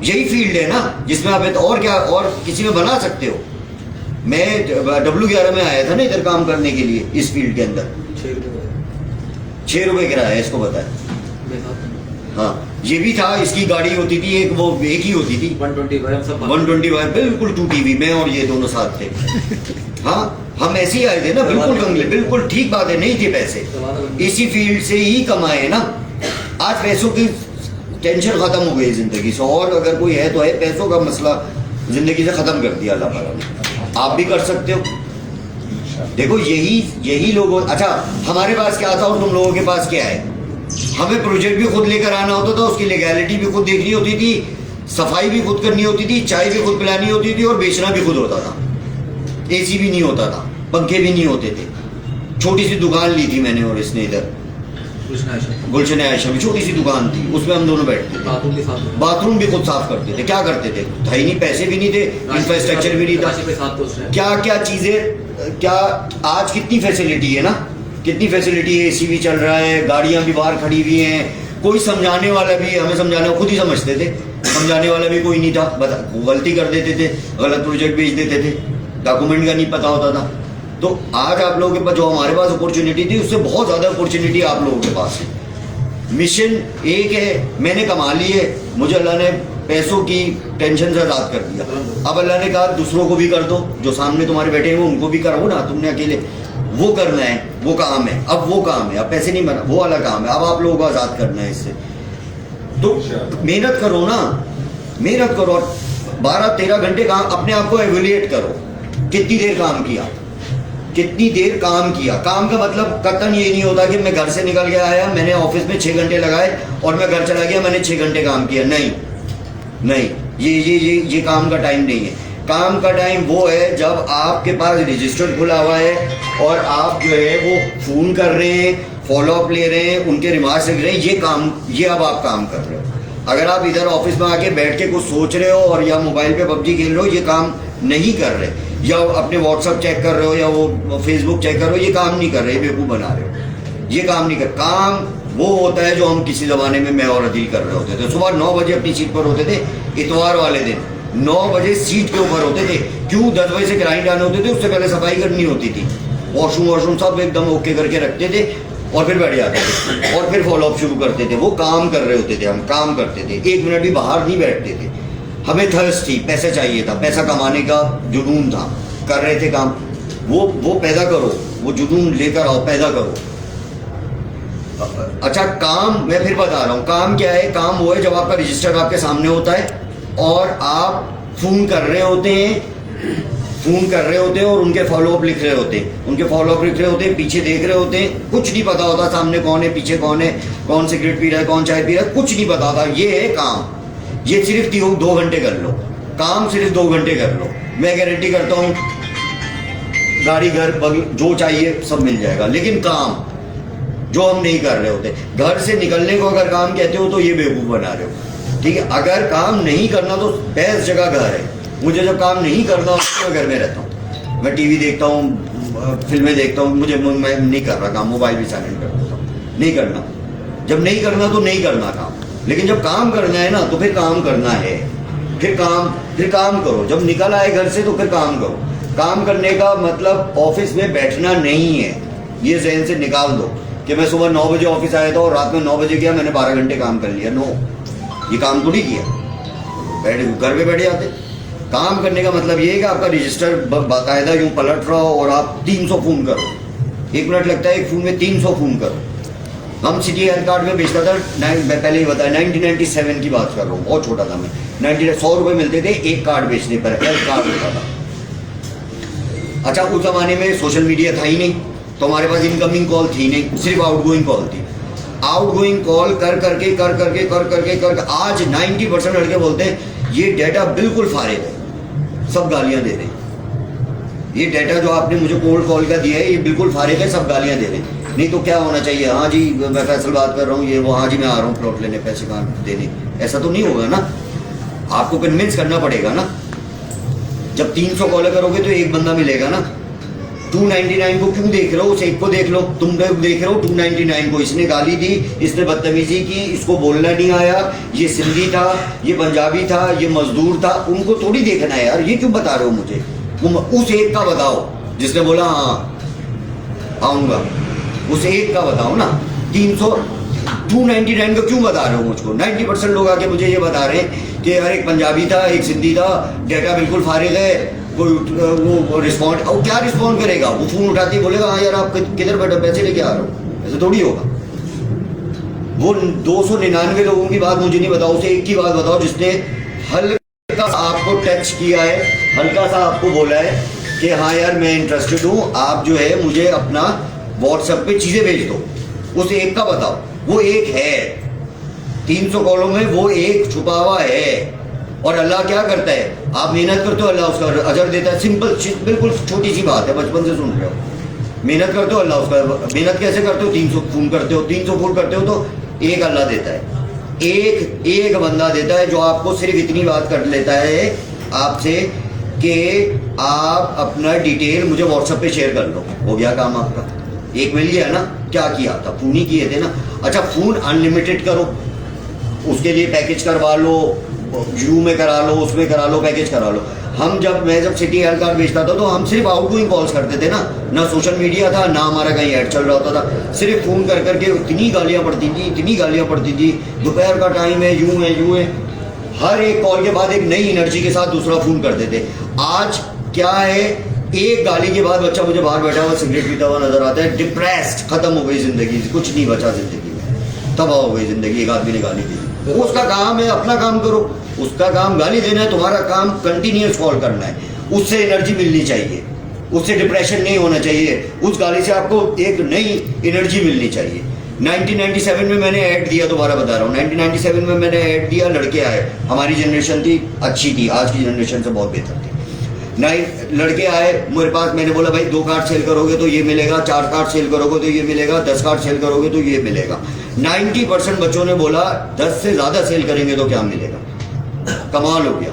यही फील्ड है ना जिसमें आप और क्या और किसी में बना सकते हो। मैं W11 में आया था ना इधर काम करने के लिए, इस फील्ड के अंदर 6 रुपए किराया इसको बताया। हाँ ये भी था, इसकी गाड़ी होती थी एक, वो एक ही होती थी 125 बिल्कुल 2 TV, मैं और ये दोनों साथ थे। हाँ हम ऐसे ही आए थे ना, बिल्कुल गंगले, बिल्कुल ठीक बात है, नहीं थे पैसे, इसी फील्ड से ही कमाए ना। आज पैसों की टेंशन खत्म हो गई जिंदगी से, और अगर कोई है तो है, पैसों का मसला जिंदगी से खत्म कर दिया अल्लाह ताला ने। आप भी कर सकते हो। देखो यही लोग, अच्छा हमारे पास क्या था और तुम लोगों के पास क्या है? हमें प्रोजेक्ट भी खुद लेकर आना होता था, उसकी लीगैलिटी भी खुद देखनी होती थी, सफाई भी खुद करनी होती थी, चाय भी खुद पिलानी होती थी, और बेचना भी खुद होता था। AC भी नहीं होता था, पंखे भी नहीं होते थे। छोटी सी दुकान ली थी मैंने और इसने इधर गुलशन आयशा में, छोटी सी दुकान थी, उसमें हम दोनों बैठते थे। बाथरूम भी खुद साफ करते थे। क्या करते थे? था ही नहीं, पैसे भी नहीं थे, इंफ्रास्ट्रक्चर भी नहीं था। क्या क्या चीजें, क्या आज कितनी फैसिलिटी है ना, कितनी फैसिलिटी है, AC भी चल रहा है, गाड़ियां भी बाहर खड़ी हुई हैं, कोई समझाने वाला भी, हमें समझाने खुद ही समझते थे, समझाने वाला भी कोई नहीं था। गलती कर देते थे, गलत प्रोजेक्ट भेज देते थे, डॉक्यूमेंट का नहीं पता होता था। तो आज आप लोगों के पास जो हमारे पास अपॉर्चुनिटी थी, उससे बहुत ज्यादा अपॉर्चुनिटी आप लोगों के पास है। मिशन एक है, मैंने कमा ली है, मुझे अल्लाह ने पैसों की टेंशन से आजाद कर दिया। अब अल्लाह ने कहा दूसरों को भी कर दो, जो सामने तुम्हारे बैठे हैं वो उनको भी करो ना, तुमने अकेले वो करना है, वो काम है, अब वो काम है, अब पैसे नहीं बना, वो वाला काम है, अब आप लोगों को आजाद करना है इससे। तो मेहनत करो ना, मेहनत करो, 12-13 घंटे काम, अपने आप को एवेल्युएट करो, कितनी देर काम किया, कितनी देर काम किया। काम का मतलब कतन ये नहीं होता कि मैं घर से निकल के आया, मैंने ऑफिस में 6 घंटे लगाए और मैं घर चला गया, मैंने 6 घंटे काम किया। नहीं नहीं, ये काम का टाइम नहीं है। काम का टाइम वो है जब आपके पास रजिस्टर खुला हुआ है और आप जो है वो फोन कर रहे हैं, फॉलो अप ले रहे हैं, उनके रिमार्क्स लिख रहे हैं, ये काम, ये अब आप काम कर रहे हो। अगर आप इधर ऑफिस में आके बैठ के कुछ सोच रहे हो और या मोबाइल पे PUBG खेल रहे हो, ये काम नहीं कर रहे, या अपने व्हाट्सअप चेक कर रहे हो या वो फेसबुक चेक कर रहे हो, ये काम नहीं कर रहे, बेवकूफ़ बना रहे हो, ये काम नहीं कर। काम वो होता है जो हम किसी ज़माने में मैं और अदील कर रहे होते थे। सुबह 9 बजे अपनी सीट पर होते थे, इतवार वाले दिन 9 बजे सीट के ऊपर होते थे। क्यों? 10 बजे से क्लाइंट आने होते थे, उससे पहले सफाई करनी होती थी, वॉशरूम सब एकदम ओके करके रखते थे और फिर बैठ जाते थे और फिर फॉलोअप शुरू करते थे। वो काम कर रहे होते थे, हम काम करते थे, 1 मिनट भी बाहर नहीं बैठते थे। हमें थर्स्ट थी, पैसे चाहिए था, पैसा कमाने का जुनून था, कर रहे थे काम। वो पैदा करो, वो जुनून लेकर आओ, पैदा करो। अच्छा काम मैं फिर बता रहा हूँ, काम क्या है? काम वो है जब आपका रजिस्टर आपके सामने होता है और आप फोन कर रहे होते हैं और उनके फॉलोअप लिख रहे होते हैं, उनके फॉलोअप लिख रहे होते हैं, पीछे देख रहे होते हैं, कुछ नहीं पता होता सामने कौन है, पीछे कौन है, कौन सिगरेट पी रहा है, कौन चाय पी रहा है, कुछ नहीं पता होता। ये है काम। ये सिर्फ 2 घंटे कर लो, काम सिर्फ 2 घंटे कर लो, मैं गारंटी करता हूँ गाड़ी घर जो चाहिए सब मिल जाएगा। लेकिन काम जो हम नहीं कर रहे होते, घर से निकलने को अगर काम कहते हो तो ये बेवकूफ़ बना रहे हो, ठीक है। अगर काम नहीं करना तो बेस्ट जगह घर है। मुझे जब काम नहीं करना तो मैं घर में रहता हूँ, मैं TV देखता हूँ, फिल्में देखता हूँ, मैं नहीं कर रहा काम, मोबाइल भी साइलेंट कर देता हूँ, नहीं करना। जब नहीं करना तो नहीं करना काम, लेकिन जब काम करना है ना तो फिर काम करना है, फिर काम करो। जब निकल आए घर से तो फिर काम करो। काम करने का मतलब ऑफिस में बैठना नहीं है, ये जहन से निकाल दो कि मैं सुबह 9 बजे ऑफिस आया था और रात में 9 बजे गया, मैंने 12 घंटे काम कर लिया। नो, ये काम तो नहीं किया, घर पे बैठे जाते। काम करने का मतलब ये है कि आपका रजिस्टर बाकायदा यूँ पलट रहा हो और आप 300 फ़ोन करो, 1 मिनट लगता है एक फ़ोन में, 300 फ़ोन करो। हम सिटी हेल्थ कार्ड में बेचता था, मैं पहले ही बताया 1997 की बात कर रहा हूँ, बहुत छोटा था मैं। 100 रुपये मिलते थे एक कार्ड बेचने पर, हेल्थ कार्ड होता था। अच्छा उस ज़माने में सोशल मीडिया था ही नहीं, तो हमारे पास इनकमिंग कॉल थी नहीं, सिर्फ आउटगोइंग कॉल थी। आउटगोइंग कॉल कर करके आज 90% लड़के बोलते हैं ये डाटा बिल्कुल फारिग है, सब गालियाँ दे रहे हैं। ये डाटा जो आपने मुझे कोल्ड कॉल का दिया है ये बिल्कुल फारिग है, सब गालियाँ दे रहे हैं। नहीं तो क्या होना चाहिए? हाँ जी मैं फैसल बात कर रहा हूँ, ये वो, हाँ जी मैं आ रहा हूँ प्लॉट लेने, पैसे कहाँ देने, ऐसा तो नहीं होगा ना। आपको कन्विंस करना पड़ेगा ना। जब 300 कॉल करोगे तो एक बंदा मिलेगा ना, 299 को क्यों देख रहे हो? उस एक को देख लो। तुम लोग देख रहे हो 299 को, इसने गाली दी, इसने बदतमीजी की, इसको बोलना नहीं आया, ये सिंधी था, ये पंजाबी था, ये मजदूर था, उनको थोड़ी देखना है यार। ये क्यों बता रहे हो मुझे? उस एक का बताओ जिसने बोला हाँ आऊंगा, उस एक का बताओ ना। 299 को क्यों बता रहे हो मुझको? 90% लोग आके मुझे ये बता रहे हैं कि यार एक पंजाबी था, एक सिंधी था, डेटा बिल्कुल फारिग है, कोई वो रिस्पॉन्ड, और क्या रिस्पॉन्ड करेगा? वो फोन उठाती बोलेगा हाँ यार आप किधर बैठे, पैसे लेके आ रहे हो, ऐसे थोड़ी होगा। वो 299 लोगों की बात मुझे नहीं बताओ, उसे एक की बात बताओ जिसने हल्का सा आपको टच किया है, हल्का सा आपको बोला है कि हाँ यार मैं इंटरेस्टेड हूँ, आप जो है मुझे अपना व्हाट्सएप पे चीजें भेज दो। उस एक का बताओ। वो एक है, 300 कॉलों में वो एक छुपा हुआ है। और अल्लाह क्या करता है? आप मेहनत करते हो, अल्लाह उसका अजर देता है। सिंपल, बिल्कुल छोटी सी बात है, बचपन से सुन रहे हो। मेहनत करते हो, अल्लाह उसका, मेहनत कैसे करते हो? 300 खून करते हो, 300 खून करते हो तो एक अल्लाह देता है, एक बंदा देता है जो आपको सिर्फ इतनी बात कर लेता है आपसे कि आप अपना डिटेल मुझे व्हाट्सएप पे शेयर कर लो। हो गया काम आपका, एक मिल गया ना। क्या किया था? फोन ही किए थे ना। अच्छा, फोन अनलिमिटेड करो, उसके लिए पैकेज करवा लो, यू में करा लो, उसमें करा लो, पैकेज करा लो। मैं जब सिटी हेल्थ कार्ड बेचता था तो हम सिर्फ आउटगोइंग कॉल्स करते थे ना सोशल मीडिया था, ना हमारा कहीं ऐड चल रहा होता था। सिर्फ फोन कर करके इतनी गालियां पड़ती थी, दोपहर का टाइम है, यूं है। हर एक कॉल के बाद एक नई एनर्जी के साथ दूसरा फोन करते थे। आज क्या है, एक गाली के बाद बच्चा मुझे बाहर बैठा हुआ सिगरेट पीता हुआ नजर आता है, डिप्रेस्ड, खत्म हो गई जिंदगी, कुछ नहीं बचा जिंदगी में, तबाह हो गई जिंदगी। एक आदमी ने गाली दी, उसका काम है, अपना काम करो, उसका काम गाली देना है, तुम्हारा काम कंटिन्यूस कॉल करना है। उससे एनर्जी मिलनी चाहिए, उससे डिप्रेशन नहीं होना चाहिए, उस गाली से आपको एक नई एनर्जी मिलनी चाहिए। 1997 में मैंने ऐड दिया, दोबारा बता रहा हूँ, 1997 में मैंने ऐड दिया, लड़के आए, हमारी जनरेशन थी अच्छी थी, आज की जनरेशन से बहुत बेहतर थी। लड़के आए मेरे पास, मैंने बोला भाई 2 कार्ड सेल करोगे तो ये मिलेगा, 4 कार्ड सेल करोगे तो ये मिलेगा, 10 कार्ड सेल करोगे तो ये मिलेगा। 90% बच्चों ने बोला 10 से ज्यादा सेल करेंगे तो क्या मिलेगा। कमाल हो गया।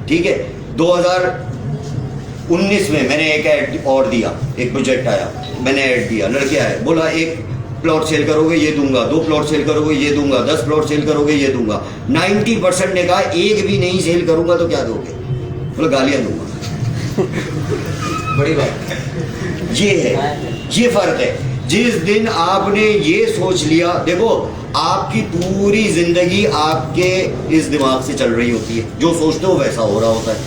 ठीक है, 2019 में मैंने एक ऐड और दिया, एक प्रोजेक्ट आया, मैंने ऐड दिया, लड़के आए, बोला 1 प्लॉट सेल करोगे ये दूंगा, 2 प्लॉट सेल करोगे ये दूंगा, 10 प्लॉट सेल करोगे ये दूंगा। 90% ने कहा एक भी नहीं सेल करूंगा तो क्या दोगे? बोला गालियां दूंगा। बड़ी बात ये है, ये फर्क है। जिस दिन आपने ये सोच लिया, देखो आपकी पूरी जिंदगी आपके इस दिमाग से चल रही होती है, जो सोचते हो वैसा हो रहा होता है,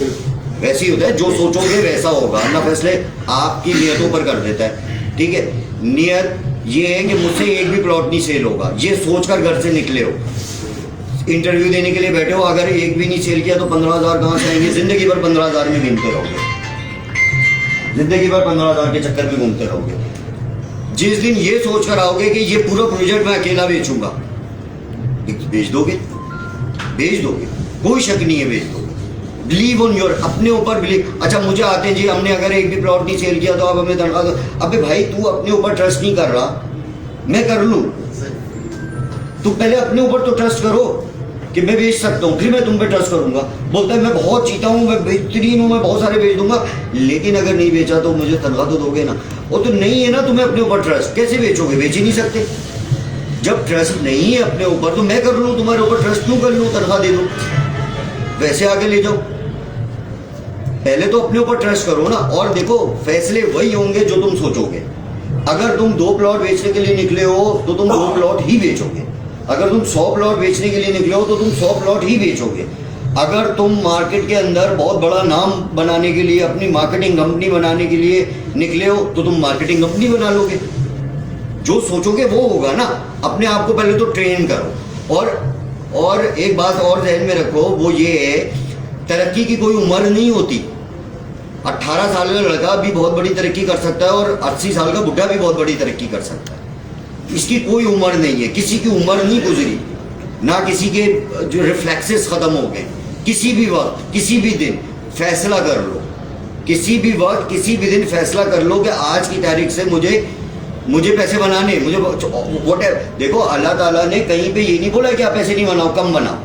वैसे ही होता है, जो सोचोगे वैसा होगा। अल्लाह फैसले आपकी नियतों पर कर देता है। ठीक है, नियत ये है कि मुझसे एक भी प्लॉट नहीं सेल होगा, ये सोचकर घर से निकले हो, इंटरव्यू देने के लिए बैठे हो, अगर एक भी नहीं सेल किया तो 15,000 कहाँ से आएंगे? जिंदगी भर 15,000 में घूमते रहोगे, जिंदगी भर 15,000 के चक्कर में घूमते रहोगे। जिस दिन ये सोच कर आओगे कि ये पूरा प्रोजेक्ट मैं अकेला बेचूंगा, बेच दोगे, कोई शक नहीं है, बेच दोगे। बिलीव ऑन योर, अपने ऊपर बिलीव। अच्छा, मुझे आते हैं जी, हमने अगर एक भी प्लॉट नहीं सेल किया तो आप हमें तनख्वाह दो। अबे भाई, तू अपने ऊपर ट्रस्ट नहीं कर रहा, मैं कर लूं? तू पहले अपने ऊपर तो ट्रस्ट करो कि मैं बेच सकता हूँ, फिर मैं तुम पे ट्रस्ट करूंगा। बोलता है मैं बहुत चीता हूँ, मैं बेहतरीन हूँ, मैं बहुत सारे बेच दूंगा, लेकिन अगर नहीं बेचा तो मुझे तनख्वाह तो दोगे ना। वो तो नहीं है ना तुम्हें अपने ऊपर ट्रस्ट, कैसे बेचोगे? बेच ही नहीं सकते। जब ट्रस्ट नहीं है अपने ऊपर तो मैं कर लूँ, तुम्हारे ऊपर ट्रस्ट क्यों कर लूँ? तनख्वाह दे दो, वैसे आगे ले जाओ। पहले तो अपने ऊपर ट्रस्ट करो ना। और देखो, फैसले वही होंगे जो तुम सोचोगे। अगर तुम 2 प्लॉट बेचने के लिए निकले हो तो तुम 2 प्लॉट ही बेचोगे। अगर तुम 100 प्लॉट बेचने के लिए निकले हो तो तुम 100 प्लॉट ही बेचोगे। अगर तुम मार्केट के अंदर बहुत बड़ा नाम बनाने के लिए, अपनी मार्केटिंग कंपनी बनाने के लिए निकले हो तो तुम मार्केटिंग कंपनी बना लोगे। जो सोचोगे वो होगा ना। अपने आप को पहले तो ट्रेन करो। और एक बात और ध्यान में रखो, वो ये है, तरक्की की कोई उम्र नहीं होती। 18 साल का लड़का भी बहुत बड़ी तरक्की कर सकता है और 80 साल का बुढ़ा भी बहुत बड़ी तरक्की कर सकता है। इसकी कोई उम्र नहीं है, किसी की उम्र नहीं गुजरी, ना किसी के जो रिफ्लेक्सेस खत्म हो गए। किसी भी वक्त, किसी भी दिन फैसला कर लो, किसी भी वक्त, किसी भी दिन फैसला कर लो कि आज की तारीख से मुझे पैसे बनाने, मुझे वोट। देखो, अल्लाह ताला ने कहीं पे ये नहीं बोला कि आप पैसे नहीं बनाओ, कम बनाओ,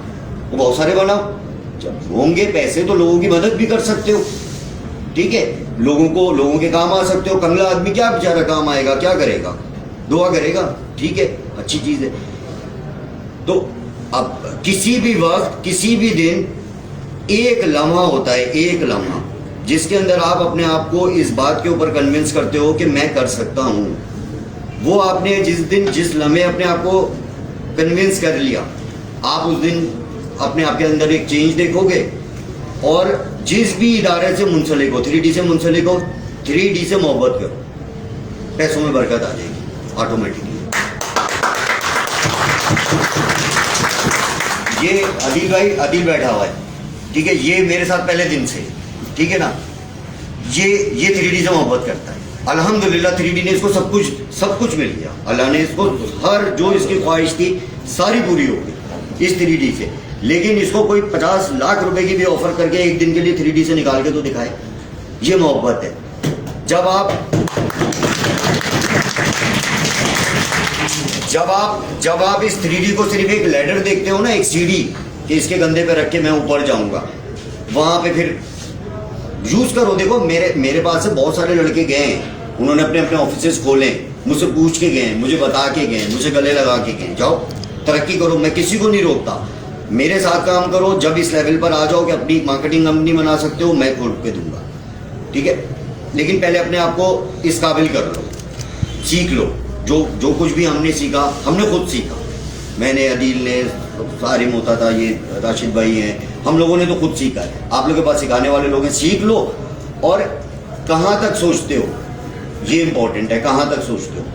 वो बहुत सारे बनाओ। जब होंगे पैसे तो लोगों की मदद भी कर सकते हो। ठीक है, लोगों के काम आ सकते हो। कंगला आदमी क्या बेचारा काम आएगा, क्या करेगा, दुआ करेगा, ठीक है, अच्छी चीज है। तो अब किसी भी वक्त किसी भी दिन एक लम्हा होता है, एक लम्हा, जिसके अंदर आप अपने आप को इस बात के ऊपर कन्विंस करते हो कि मैं कर सकता हूं। वो आपने जिस लम्हे अपने आप को कन्विंस कर लिया, आप उस दिन अपने आप के अंदर एक चेंज देखोगे। और जिस भी इदारे से मुंसलिक हो, 3D से मुंसलिक हो, 3D से मोहब्बत करो, पैसों में बरकत आ जाएगी ऑटोमेटिकली। ये अदिल बैठा हुआ है, ठीक है, ये मेरे साथ पहले दिन से, ठीक है ना, ये 3D से मोहब्बत करता है। अल्हम्दुलिल्लाह 3D ने इसको सब कुछ मिल गया। अल्लाह ने इसको हर जो इसकी ख्वाहिश थी सारी पूरी हो गई इस 3D से। लेकिन इसको कोई 50 लाख रुपए की भी ऑफर करके एक दिन के लिए 3D से निकाल के तो दिखाए, ये मोहब्बत है। जब आप इस 3D को सिर्फ एक लैडर देखते हो ना, एक सीढ़ी कि इसके कंधे पे रख के मैं ऊपर जाऊंगा, वहां पे फिर यूज करो। देखो मेरे पास से बहुत सारे लड़के गए हैं, उन्होंने अपने अपने ऑफिसेज खोले, मुझसे पूछ के गए, मुझे बता के गए, मुझे गले लगा के गए, जाओ तरक्की करो, मैं किसी को नहीं रोकता, मेरे साथ काम करो। जब इस लेवल पर आ जाओ कि अपनी मार्केटिंग कंपनी बना सकते हो, मैं खोल के दूंगा, ठीक है। लेकिन पहले अपने आप को इस काबिल कर लो, सीख लो। जो कुछ भी हमने सीखा, हमने खुद सीखा। मैंने, अदील ने, सारिम होता था, ये राशिद भाई हैं, हम लोगों ने तो खुद सीखा है। आप लोगों के पास सिखाने वाले लोग हैं, सीख लो। और कहाँ तक सोचते हो, ये इंपॉर्टेंट है, कहाँ तक सोचते हो।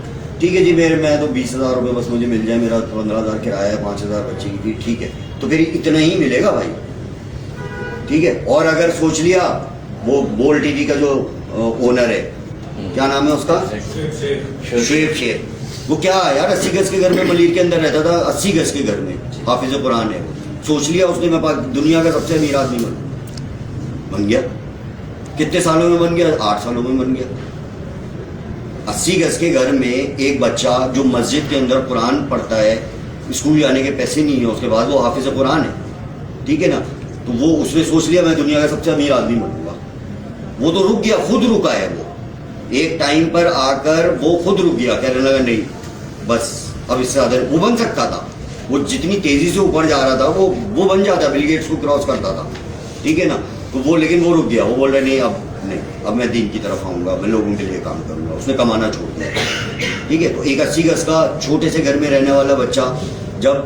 ठीक है जी, मैं तो 20,000 रुपये बस मुझे मिल जाए, मेरा 15,000 किराया है, 5,000 बच्चे की फीस, ठीक है, तो फिर इतना ही मिलेगा भाई, ठीक है। और अगर सोच लिया, वो बोल टीवी का जो ओनर है, क्या नाम है उसका, शुएब शेख, वो क्या है यार, 80 गज के घर में मलिर के अंदर रहता था, 80 गज के घर में, हाफिज कुरान है। सोच लिया उसने, मैं दुनिया का सबसे अमीर आदमी बन गया। कितने सालों में बन गया? 8 सालों में बन गया। 80 गज के घर में एक बच्चा जो मस्जिद के अंदर कुरान पढ़ता है, स्कूल जाने के पैसे नहीं है, उसके बाद वो हाफिज कुरान है, ठीक है ना। तो वो उसने सोच लिया मैं दुनिया का सबसे अमीर आदमी बनूंगा। वो तो रुक गया, खुद रुका है। वो एक टाइम पर आकर वो खुद रुक गया, कहने लगा नहीं बस अब इससे ज्यादा वो बन सकता था। वो जितनी तेजी से ऊपर जा रहा था वो बन जाता, बिल गेट्स को क्रॉस करता था, ठीक है ना। तो वो, लेकिन वो रुक गया, वो बोल रहे नहीं अब मैं दीन की तरफ आऊंगा, मैं लोगों के लिए काम करूंगा। उसने कमाना छोड़ दिया, ठीक है। तो एक 80 गज का छोटे से घर में रहने वाला बच्चा जब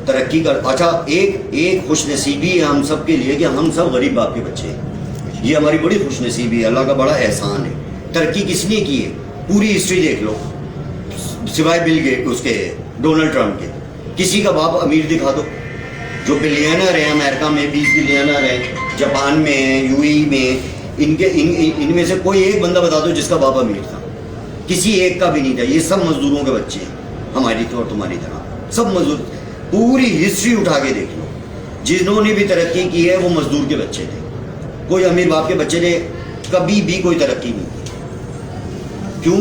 तरक्की कर, अच्छा एक खुशनसीबी है हम सब के लिए कि हम सब गरीब बाप के बच्चे हैं। ये हमारी बड़ी खुशनसीबी है, अल्लाह का बड़ा एहसान है। तरक्की किसने की है? पूरी हिस्ट्री देख लो, सिवाय बिल गेट, उसके डोनाल्ड ट्रंप के, किसी का बाप अमीर दिखा दो। जो बिलियनर है अमेरिका में, 20 बिलियनर है, जापान में है, यूएई में, इनमें से कोई एक बंदा बता दो जिसका बाप अमीर था। किसी एक का भी नहीं था। ये सब मजदूरों के बच्चे हैं, हमारी तो और तुम्हारी तरह सब मजदूर। पूरी हिस्ट्री उठा के देख लो, जिन्होंने भी तरक्की की है वो मजदूर के बच्चे थे। कोई अमीर बाप के बच्चे ने कभी भी कोई तरक्की नहीं की। क्यों?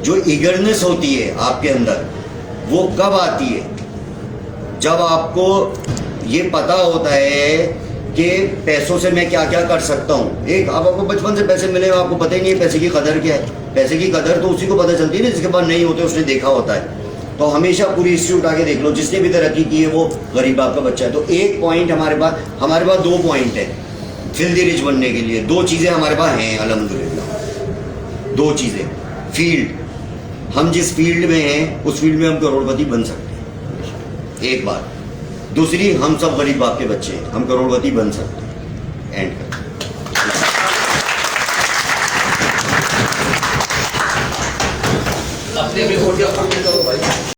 जो ईगरनेस होती है आपके अंदर, वो कब आती है? जब आपको ये पता होता है कि पैसों से मैं क्या क्या कर सकता हूँ। एक आपको बचपन से पैसे मिले, आपको पता ही नहीं है पैसे की कदर क्या है। पैसे की कदर तो उसी को पता चलती है ना जिसके पास नहीं होते, उसने देखा होता है। तो हमेशा पूरी हिस्ट्री उठा के देख लो, जिसने भी तरक्की की है वो गरीब बाप का बच्चा है। तो एक पॉइंट हमारे पास 2 पॉइंट है फिल्दी रिच बनने के लिए। 2 चीज़ें हमारे पास हैं अल्हम्दुलिल्लाह। 2 चीज़ें, फील्ड, हम जिस फील्ड में हैं उस फील्ड में हम करोड़पति बन सकते हैं, एक बात। दूसरी, हम सब गरीब बाप के बच्चे हैं, हम करोड़पति बन सकते हैं। एंड कर अपने भी